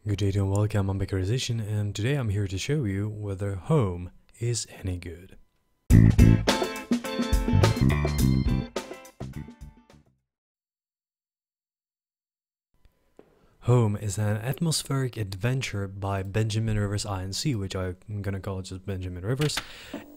Good day and welcome, I'm Beckerization, and today I'm here to show you whether Home is any good. Home is an atmospheric adventure by Benjamin Rivers Inc., which I'm gonna call just Benjamin Rivers,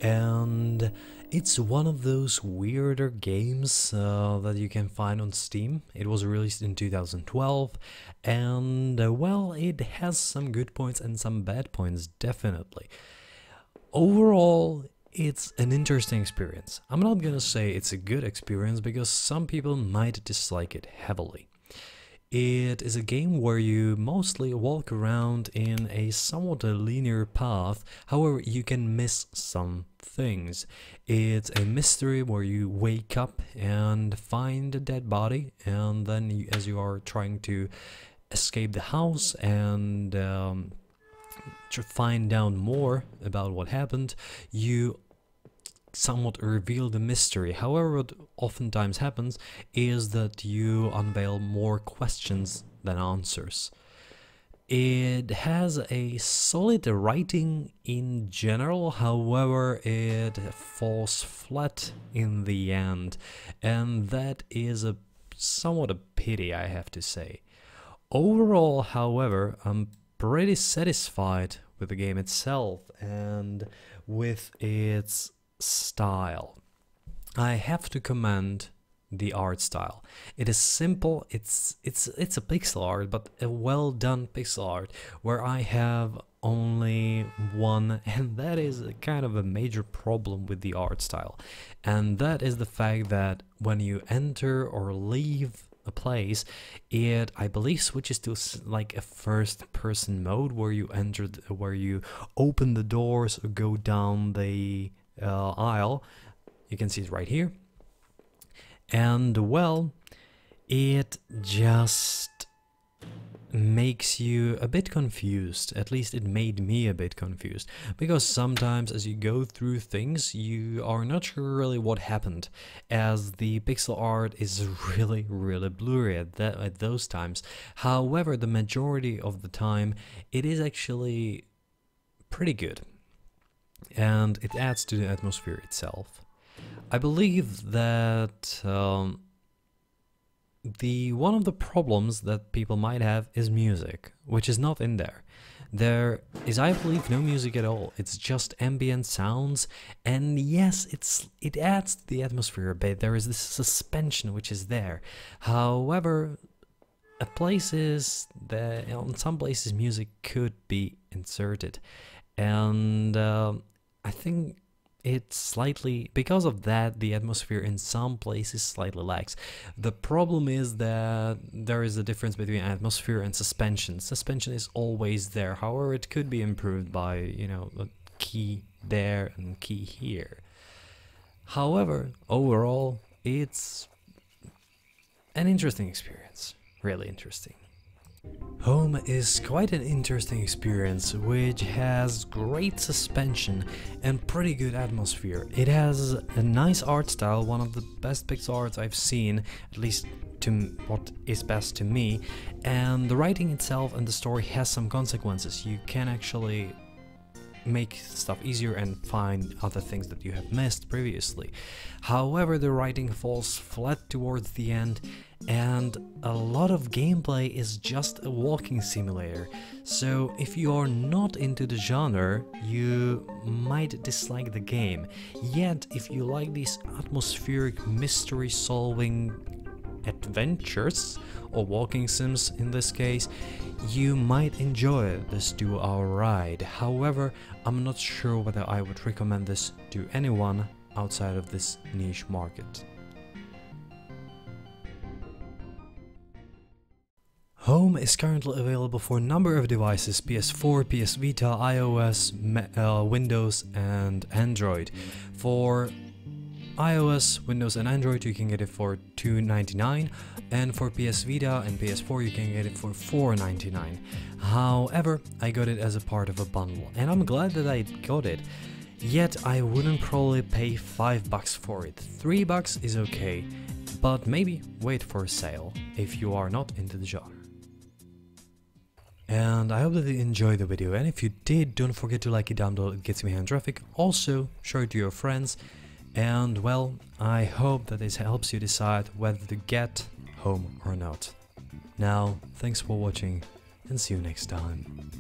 and it's one of those weirder games that you can find on Steam. It was released in 2012, and well, it has some good points and some bad points, definitely. Overall, it's an interesting experience. I'm not gonna say it's a good experience because some people might dislike it heavily. It is a game where you mostly walk around in a somewhat linear path, however you can miss some things. It's a mystery where you wake up and find a dead body, and then as you are trying to escape the house and to find out more about what happened, you somewhat reveal the mystery. However, what oftentimes happens is that you unveil more questions than answers. It has a solid writing in general, however it falls flat in the end, and that is somewhat a pity, I have to say. Overall, however, I'm pretty satisfied with the game itself and with its style. I have to commend the art style. It is simple, it's a pixel art, but a well done pixel art where I have only one, and that is kind of a major problem with the art style, and that is the fact that when you enter or leave a place, it I believe switches to like a first person mode where you where you open the doors or go down the aisle. You can see it right here, and well, it just makes you a bit confused. At least it made me a bit confused, because sometimes as you go through things you are not sure really what happened, as the pixel art is really blurry at those times. However, the majority of the time it is actually pretty good, and it adds to the atmosphere itself. I believe that one of the problems that people might have is music, which is not in there. There is, I believe, no music at all. It's just ambient sounds, and yes, it adds to the atmosphere a bit. There is this suspension which is there. However, in some places music could be inserted, and I think it's slightly, because of that, the atmosphere in some places slightly lacks. The problem is that there is a difference between atmosphere and suspension. Suspension is always there, however it could be improved by, a key there and key here. However, overall, it's an interesting experience, really interesting. Home is quite an interesting experience, which has great suspension and pretty good atmosphere. It has a nice art style, one of the best pixel arts I've seen, at least to what is best to me, and the writing itself and the story has some consequences. You can actually make stuff easier and find other things that you have missed previously. However, the writing falls flat towards the end, and a lot of gameplay is just a walking simulator. So if you are not into the genre, you might dislike the game. Yet if you like these atmospheric mystery solving adventures, or walking sims in this case, you might enjoy this 2-hour ride. However, I'm not sure whether I would recommend this to anyone outside of this niche market. Home is currently available for a number of devices: PS4, PS Vita, iOS, Windows and Android. For iOS, Windows and Android you can get it for $2.99, and for PS Vita and PS4 you can get it for $4.99. However, I got it as a part of a bundle, and I'm glad that I got it. Yet I wouldn't probably pay $5 for it. $3 is okay, but maybe wait for a sale if you are not into the genre. And I hope that you enjoyed the video, and if you did, don't forget to like it down below, it gets me traffic. Also, share it to your friends, and well, I hope that this helps you decide whether to get home or not. Now, thanks for watching, and see you next time.